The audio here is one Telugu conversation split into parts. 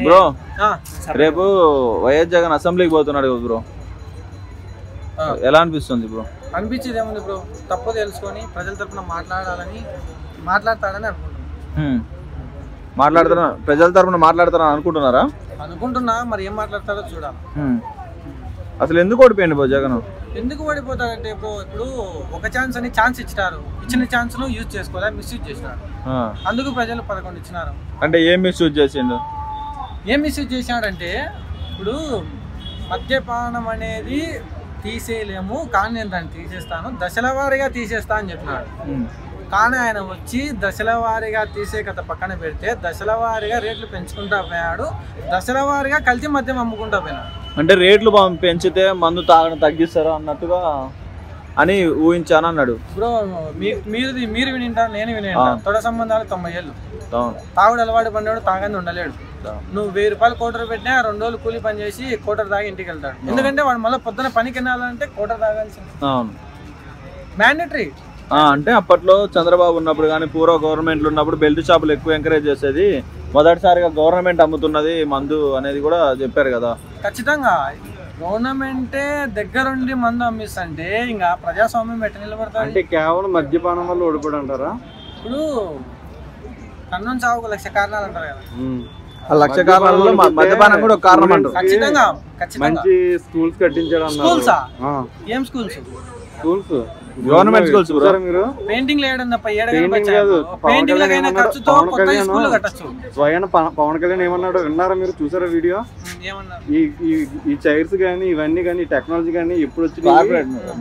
బ్రో రేపు వైఎస్ జగన్ అసెంబ్లీకి పోతున్నాడు కదా బ్రో, ఎలా అనిపిస్తుంది బ్రో? అనిపించేది ఏముంది బ్రో, తప్పు తెలుసుకొని ప్రజల తరపున మాట్లాడతాడని అనుకుంటున్నా. ప్రజల తరపున మాట్లాడతారని అనుకుంటున్నా. మరి ఏం మాట్లాడతాడో చూడాలి. అసలు ఎందుకు ఓడిపోయింది బ్రో జగన్? ఎందుకు ఓడిపోతాడంటే బ్రో, ఇప్పుడు ఒక ఛాన్స్ అని ఛాన్స్ ఇచ్చినారు, ఇచ్చిన ఛాన్స్ ను యూజ్ చేసుకోలే, మిస్యూజ్ చేసినారు. అందుకు ప్రజలు 11 ఇచ్చినారు. అంటే ఏం మిస్యూజ్ చేసిండు? ఏం మిస్యూజ్ చేసినాడంటే, ఇప్పుడు మద్యపానం అనేది తీసేయలేము, కానీ నేను దాన్ని తీసేస్తాను, దశల వారీగా తీసేస్తా అని చెప్పినాడు. కానీ ఆయన వచ్చి దశల వారీగా తీసే కథ పక్కన పెడితే దశల వారీగా రేట్లు పెంచుకుంటా పోయాడు, దశల వారీగా కల్తీ మద్యం అమ్ముకుంటా పోయినాడు. అంటే రేట్లు పెంచితే మందు తాగడం తగ్గిస్తారా అన్నట్టుగా అని ఊహించాను అన్నాడు. బ్రో మీరు వినింటారు, నేను వినింటాను. తొడ సంబంధాలు 90 ఏళ్ళు. తాగుడు అలవాటు పడినాడు, తాగని ఉండలేడు. నువ్వు 1000 రూపాయలు కోటర్ పెట్టినా 2 రోజులు కూలి పని చేసి కోటర్ తాగి ఇంటికి వెళ్తాడు. ఎందుకంటే వాడు మళ్ళీ పొద్దున పనికి వెళ్ళాలంటే కోటర్ తాగాల్సింది, మ్యాండేటరీ. అంటే అప్పట్లో చంద్రబాబు ఉన్నప్పుడు కానీ పూర్వ గవర్నమెంట్లు ఉన్నప్పుడు బెల్ట్ షాపులు ఎక్కువ ఎంకరేజ్ చేసేది, మొదటిసారిగా గవర్నమెంట్ అమ్ముతున్నది మందు అనేది కూడా చెప్పారు కదా. ఖచ్చితంగా గవర్నమెంటే దగ్గరుండి మందు అమ్మిస్తుంటే ఇంకా ప్రజాస్వామ్యం ఎట్లా నిలబడతారు? అంటే కేవలం మద్యపానం వల్ల ఓడిపోయి అంటారా? ఇప్పుడు కన్నం చావుకు 1,00,000 కారణాలు అంటారు కదా, ఆ 1,00,000 కారణాలలో మద్యపానం కూడా ఒక కారణం అంటారు. ఖచ్చితంగా మంచి స్కూల్స్ కట్టించాడు. స్కూల్సా? ఏం స్కూల్స్? Government schools bro. మీరు పెయింటింగ్ లేయడం తప్ప పెయింటింగ్ లకైనా ఖర్చుతో కొత్త స్కూల్ కట్టొచ్చు. స్వయం పవన్ కళ్యాణ్ ఏమన్నాడు విన్నారా మీరు? చూసారా వీడియో? ఏమన్నారు? ఈ చైర్స్ గానీ ఇవన్నీ కానీ టెక్నాలజీ కానీ ఎప్పుడు వచ్చి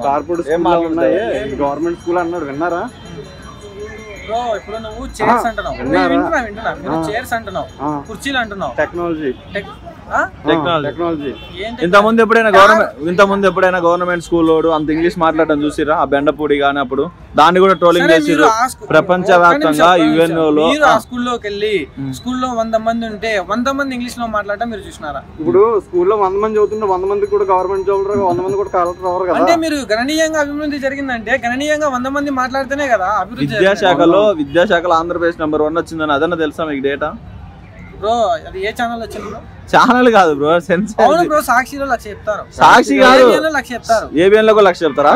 కార్పొరేట్ స్కూల్ ఉన్నాయి, గవర్నమెంట్ స్కూల్ అన్నాడు, విన్నారా? బ్రో ఇప్పుడు నువ్వు చైర్స్ అంటున్నావు, వింటున్నా. మీరు చైర్స్ అంటున్నావు, కుర్చీలు అంటున్నావు, టెక్నాలజీ. ఇంతకుముందు ఎప్పుడైనా గవర్నమెంట్ స్కూల్ అంత ఇంగ్లీష్ మాట్లాడడం చూసిరా? ఆ బెండపూడి కానీ అప్పుడు దాన్ని కూడా ట్రోలింగ్ చేసిరు ప్రపంచ వ్యాప్తంగా. యుఎన్ఓలో ఆ స్కూల్లోకి వెళ్ళి స్కూల్లో 100 మంది ఉంటే 100 మంది ఇంగ్లీష్ లో మాట్లాడటం మీరు చూసినారా? ఇప్పుడు స్కూల్లో 100 మంది చదువుతుంటే 100 మంది కూడా గవర్నమెంట్ జాబ్, 100 మంది కూడా కలెక్టర్ అవ్వరు కదా. అంటే మీరు గణనీయంగా అభివృద్ధి జరిగిందంటే గణనీయంగా 100 మంది మాట్లాడితేనే కదా అభివృద్ధి. విద్యాశాఖలో ఆంధ్రప్రదేశ్ నెంబర్ 1 వచ్చిందని అదన్నా తెలుసా మీకు డేటా? బ్రో అది ఏ ఛానల్ వచ్చింది బ్రో? ఛానల్ కాదు బ్రో, అవును బ్రో, సాక్షిలో 1,00,000 చెప్తారు. సాక్షి కాదు, 1,00,000 చెప్తారు. ఏబిఎన్ లో 1,00,000 చెప్తారా?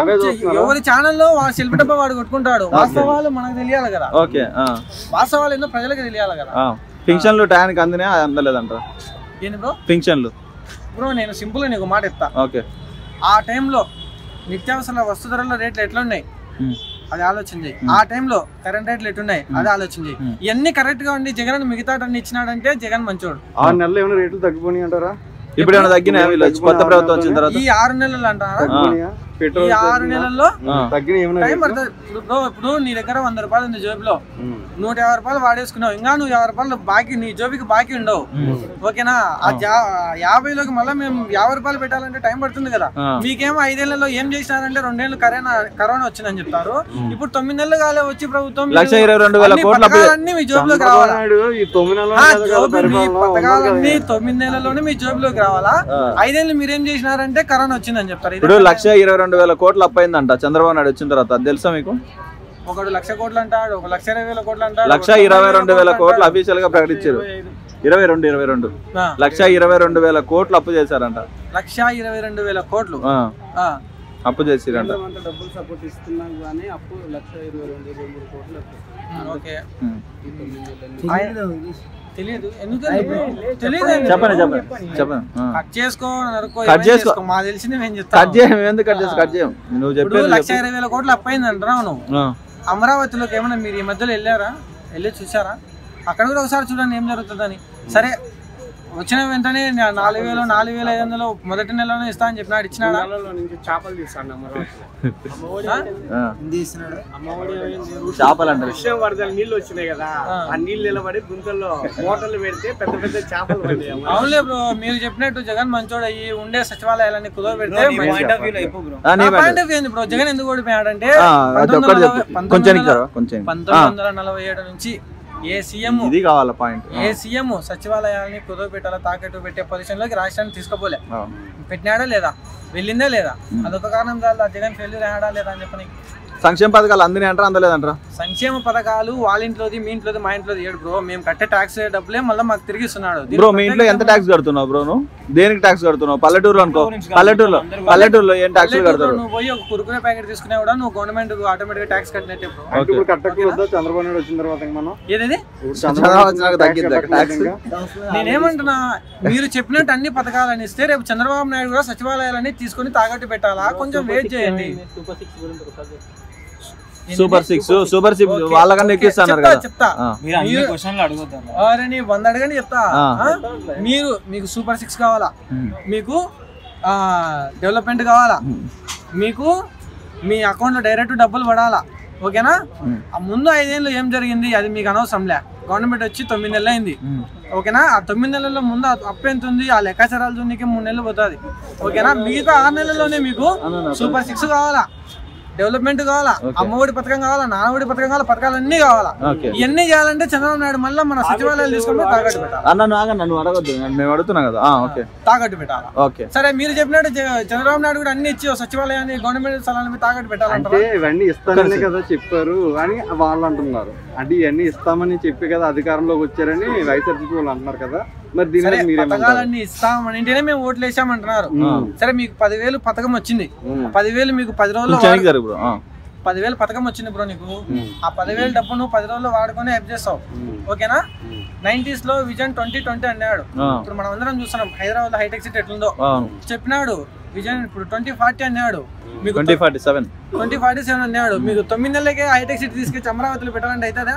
ఎవరి ఛానల్లో సెల్ఫీ డబ్బా వాడు కొట్టుకుంటాడు. వాస్తవాలు మనకు తెలియాలి కదా. ఓకే, వాస్తవాలు ఏందో ప్రజలకు తెలియాలి కదా. పింఛన్లు టయానికి అందినా అందలేదంట. ఏంటి బ్రో పింఛన్లు? బ్రో నేను సింపుల్ గా నీకు మాట చెప్తా. ఓకే, ఆ టైంలో నిత్యావసర వస్తు ధరల రేట్లు ఎట్లున్నాయి అది ఆలోచన చేయి. ఆ టైంలో కరెంట్ రేట్లు ఎట్టున్నాయి అది ఆలోచన చేయి. ఇవన్నీ కరెక్ట్ గా ఉండి జగన్ మిగతా అన్ని ఇచ్చినాడంటే జగన్ మంచోడు. 6 నెలలు ఏమైనా రేట్లు తగ్గిపోయి అంటారా? ఇప్పుడు ఏమైనా తగ్గినాయా కొత్త ప్రభుత్వం వచ్చిన తర్వాత? ఈ 6 నెలలు అంటారా? ఈ 6 నెలల్లో ఇప్పుడు నీ దగ్గర 100 రూపాయలు ఉంది జోబులో, 150 రూపాయలు వాడేసుకున్నావు, ఇంకా నువ్వు 50 రూపాయలు బాకీ నీ జోబికి బాకీ ఉండవు. ఓకేనా? ఆ 50లోకి మళ్ళీ మేము 50 రూపాయలు పెట్టాలంటే టైం పడుతుంది కదా. మీకేమో 5 ఏళ్లలో ఏం చేసినారంటే 2 ఏళ్ళు కరోనా వచ్చిందని చెప్తారు. ఇప్పుడు 9 నెలలు కాలే వచ్చి ప్రభుత్వం 1,22,000 కోట్లు అన్ని మీ జోబులోకి రావాలా? పథకాలన్నీ 9 నెలల్లోనే మీ జోబులోకి రావాలా? 5 ఏళ్ళు మీరేం చేసినారంటే కరోనా వచ్చిందని చెప్తారు. ఇప్పుడు 1,22,000 కోట్లు అప్పయిందంట చంద్రబాబు నాయుడు వచ్చిన తర్వాత, అది తెలుసా మీకు? ఒకడు 1,00,000 కోట్లు అంటాడు, 1,20,000 కోట్లు అంటాడు. 1,22,000 కోట్లు అఫీషియల్ గా ప్రకటించారు. 1,22,000 కోట్లు అప్పు చేశారంట. 1,22,000 కోట్లు అప్పు చేసిరంట. డబ్బులు సపోర్ట్ ఇస్తున్నాం కానీ అప్పు 1,22,000 కోట్లు. ఓకే, తెలియదు. చెప్పండి. కట్ చేసుకో, మా తెలిసింది మేము చెప్తాం. కట్ చేయం. నువ్వు చెప్పి 1,20,000 కోట్లు అప్పయింది అంటున్నావు నువ్వు. అమరావతిలోకి ఏమన్నా మీరు ఈ మధ్యలో వెళ్ళారా? వెళ్ళి చూసారా? అక్కడ కూడా ఒకసారి చూడండి ఏం జరుగుతుందని. సరే వచ్చిన వెంటనే 4,000 4,500 మొదటి నెలలోనే ఇస్తా అని చెప్పినాడు. ఇచ్చినాడు. చేపలు తీస్తాడు చేపలు అంటే వరదలు నీళ్లు వచ్చినాయి కదా, ఆ నీళ్లు నిలబడి గుంతల్లో మోటార్లు పెడితే పెద్ద పెద్ద చేపలు. అవునులే బ్రో, మీరు చెప్పినట్టు జగన్ మంచోడు అయ్యి ఉండే సచివాలయాలన్నీ కుదవ పెడితే బ్రో జగన్ ఎందుకు ఓడిపోయాడంటే 1947 నుంచి ఏ సీఎం సచివాలయాన్ని కుదవ పెట్టాలా తాకట్టు పెట్టే పొజిషన్ లోకి రాష్ట్రాన్ని తీసుకోపోలే. పెట్టినాడా లేదా? వెళ్ళిందే లేదా? అదొక కారణం కాదు జగన్ ఫెయిల్యూర్ అయ్యాడా లేదా అని చెప్పని. సంక్షేమ పథకాలు అందినాయి అంటారా అందలేదంటారా? సంక్షేమ పథకాలు వాళ్ళ ఇంట్లోది మీ ఇంట్లోది మా ఇంట్లోది ఏడు బ్రో. మేము కట్టే ట్యాక్స్ డబ్బులే మళ్ళీ మాకు తిరిగి ఇస్తున్నాడు. బ్రో మీ ఇంట్లో ఎంత ట్యాక్స్ కడుతున్నావు బ్రో? నువ్వు దేనికి ట్యాక్స్ కడుతున్నావు? పల్లెటూరు అనుకో, పల్లెటూరులో ఏం ట్యాక్స్ కడతారు? నువ్వు పోయి ఒక కురుకురే ప్యాకెట్ తీసుకునే కూడా నువ్వు గవర్నమెంట్ ఆటోమేటిక్ గా ట్యాక్స్ కట్టినట్టే బ్రో. చంద్రబాబు నాయుడు వచ్చిన తర్వాత మనం ఏదేది ట్యాక్స్ నేనేమంటున్నా, మీరు చెప్పినట్టు అన్ని పథకాలని ఇస్తే రేపు చంద్రబాబు నాయుడు కూడా సచివాలయాలన్నీ తీసుకొని తాకట్టు పెట్టాలా? కొంచెం వెయిట్ చేయండి. సూపర్ సిక్స్ వాళ్ళకన్నా ఎక్కిస్తున్నారు కదా. చెప్తా నీ 100 అడగని చెప్తా. మీకు సూపర్ 6 కావాలా, మీకు డెవలప్మెంట్ కావాలా, మీకు మీ అకౌంట్ లో డైరెక్ట్ డబ్బులు పడాలా, ఓకేనా? ముందు 5 ఏళ్ళు ఏం జరిగింది అది మీకు అనవసరంలే. గవర్నమెంట్ వచ్చి 9 నెలలు అయింది, ఓకేనా? ఆ 9 నెలల్లో ముందు అప్పు ఎంత ఉంది ఆ లెక్కాచారాలు చూడడానికి 3 నెలలు పోతుంది, ఓకేనా? మిగతా 6 నెలల్లోనే మీకు సూపర్ 6 కావాలా, డెవలప్మెంట్ కావాలా, అమ్మఒడి పథకం కావాలా, నాన్నఒడి పథకం కావాలా, పథకాలన్నీ కావాలా. ఇవన్నీ చేయాలంటే చంద్రబాబు నాయుడు మళ్ళీ మన సచివాలయాలు తీసుకొని తాకట్టు పెట్టాలి. నన్ను అడగద్దు, మేము అడుగుతున్నా కదా. తాకట్టు పెట్టాలా? సరే మీరు చెప్పినట్టు చంద్రబాబు నాయుడు కూడా అన్ని ఇచ్చి సచివాలయాన్ని గవర్నమెంట్ స్థలాన్ని తాకట్టు పెట్టాలంటే ఇవన్నీ ఇస్తారని కదా చెప్పారు అని వాళ్ళు అంటున్నారు. అంటే ఇవన్నీ ఇస్తామని చెప్పి కదా అధికారంలోకి వచ్చారని వైఎస్ఆర్సీపీ వాళ్ళు అంటున్నారు కదా. మరి దీని పథకాలన్నీ ఇస్తామని అంటేనే మేము ఓట్లు వేసామంటున్నారు. సరే మీకు 10,000 పథకం వచ్చింది, 10,000 మీకు 10 రోజుల్లో 10,000 పథకం వచ్చింది బ్రో. నీకు ఆ 10,000 డబ్బు నువ్వు 10 రోజుల్లో వాడుకొని హెల్ప్ చేస్తావు, ఓకేనా? 90s లో విజన్ 2020 అన్నాడు. ఇప్పుడు మనం అందరం చూస్తున్నాం హైదరాబాద్ లో హైటెక్ సిటీ ఎట్లుందో చెప్పినాడు. విజన్ ఇప్పుడు 2040 అన్నాడు, మీకు 2047 అన్నాడు. మీకు 9 నెలలకే హైటెక్ సిటీ తీసుకొచ్చి అమరావతిలో పెట్టాలంటే అవుతుందా?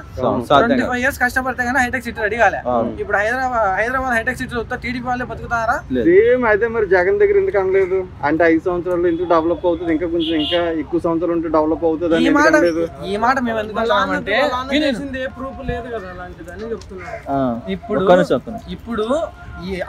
25 years కష్టపడితే కానీ హైటెక్ సిటీ రెడీ కాలే. ఇప్పుడు హైదరాబాద్ హైటెక్ సిటీ టీడీపీ వాళ్ళే బతుకుతారా? సేమ్ అయితే మరి జగన్ దగ్గర ఎందుకు అనలేదు? అంటే 5 సంవత్సరాలు ఎందుకు డెవలప్ అవుతుంది, ఇంకా కొంచెం ఇంకా ఎక్కువ సంవత్సరాలు ఉంటే డెవలప్ అవుతుంది ఈ మాట మేము ఎందుకు అంటామంటే ప్రూఫ్ లేదు కదా అలాంటిదని చెప్తున్నాను. ఇప్పుడు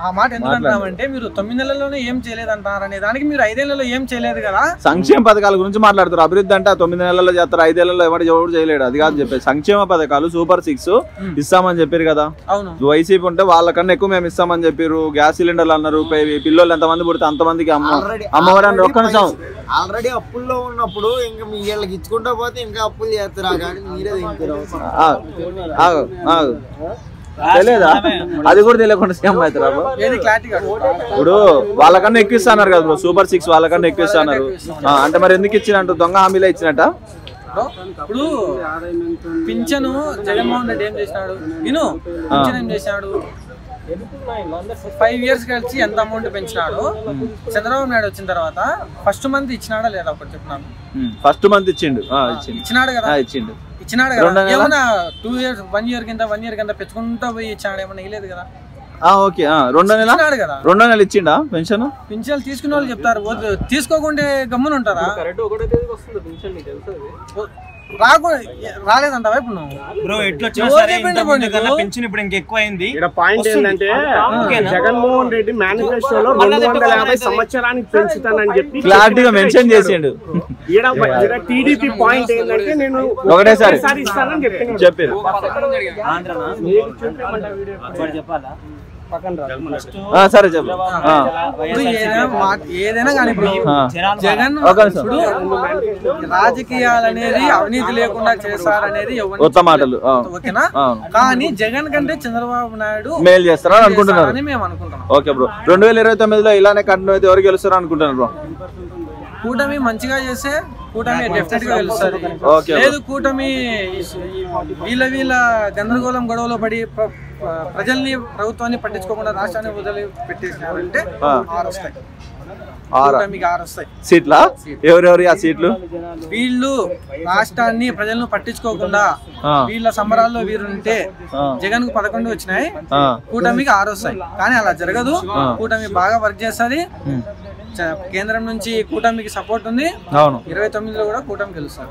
ఆ మాట ఎందుకు అంటామంటే మీరు 9 నెలల్లోనే ఏం చేయలేదు అంటారు అనే దానికి మీరు 5 ఏళ్లలో ఏం చేయలేదు కదా. సంక్షేమ పథకాల గురించి మాట్లాడుతారు. అభివృద్ధి అంటే 9 నెలల్లో చేస్తారు, 5 ఏళ్లలో ఎవరు చేయలేడు. అది కాదు చెప్పేది. సంక్షేమ పథకాలు సూపర్ 6 ఇస్తామని చెప్పారు కదా. అవును, వైసీపీ ఉంటే వాళ్ళకన్నా ఎక్కువ మేము ఇస్తామని చెప్పారు. గ్యాస్ సిలిండర్లు అన్నారు, పిల్లలు ఎంతమంది పుడితే అంతమందికి అమ్మఒడి అని ఒక్క నిమిషం. ఆల్రెడీ అప్పుల్లో ఉన్నప్పుడు ఇంకా మీ వీళ్ళకి ఇచ్చుకుంటా పోతే ఇంకా అప్పులు చేస్తారా కానీ మీరే తెలియదా? అది కూడా తెలియకుండా సీఎం అవుతారు. ఇప్పుడు వాళ్ళకన్నా ఎక్కిస్తున్నారు కదా బ్రో, సూపర్ 6 వాళ్ళకన్నా ఎక్కిస్తున్నారు. అంటే మరి ఎందుకు ఇచ్చినట్టు? దొంగ హామీలే ఇచ్చినట్ట. ఇప్పుడు పింఛను జగన్మోహన్ రెడ్డి ఏం చేసినాడు? పింఛన్ ఏం చేసినాడు? 5 years కలిసి ఎంత అమౌంట్ పెంచినాడు? చంద్రబాబు నాయుడు వచ్చిన తర్వాత ఫస్ట్ మంత్ ఇచ్చినాడా లేదా ఒకటి చెప్తున్నాను. ఫస్ట్ మంత్ ఇచ్చినాడు కదా, ఇచ్చినాడు కదా. ఏమన్నా 2 years 1 year కింద పెంచుకుంటా పోయి ఇచ్చినాడు? ఏమన్నా ఇవ్వలేదు కదా. ఓకే, 2 నెలలు ఇచ్చిండా పెన్షన్? పింఛన్లు తీసుకునే వాళ్ళు చెప్తారు, తీసుకోకుంటే గమ్మున ఉంటారా? రాలేదంటావా ఇప్పుడు నువ్వు? పెన్షన్ ఇప్పుడు ఇంకెక్కువ అయింది. పాయింట్ ఏంటంటే జగన్మోహన్ రెడ్డి మేనిఫెస్టోలో 250 సంవత్సరానికి పెంచుతానని చెప్పి క్లారిటీగా మెన్షన్ చేసిండు. టీడీపీ పాయింట్ ఏంటంటే నేను ఒకటేసారి ఇస్తానని చెప్పారు. సరే చెప్పు. ఏదైనా కానీ జగన్ ఇప్పుడు రాజకీయాలు అనేది అవినీతి లేకుండా చేస్తారనేది కొత్త మాటలు, ఓకేనా? కానీ జగన్ కంటే చంద్రబాబు నాయుడు మేలు చేస్తారని అనుకుంటున్నారు. మేము అనుకుంటున్నాం. ఓకే బ్రో, 2029లో ఇలానే కంటిన్యూ అయితే ఎవరు గెలుస్తారు అనుకుంటున్నారు బ్రో? కూటమి మంచిగా చేస్తే కూటమి డెఫినెట్ గా గెలుస్తుంది. లేదు కూటమి వీళ్ళ గందరగోళం గొడవలో పడి ప్రజల్ని ప్రభుత్వాన్ని పట్టించుకోకుండా రాష్ట్రాన్ని వదిలి పెట్టేసినారంటే 6 వస్తాయి. సీట్లా? ఎవరెవరు ఆ సీట్లు? వీళ్ళు రాష్ట్రాన్ని ప్రజలను పట్టించుకోకుండా వీళ్ళ సంబరాల్లో వీరుంటే జగన్ కు 11 వచ్చినాయి, కూటమికి 6 వస్తాయి. కానీ అలా జరగదు. కూటమి బాగా వర్క్ చేస్తుంది. కేంద్రం నుంచి కూటమికి సపోర్ట్ ఉంది. 29లో కూడా కూటమి గెలుస్తారు.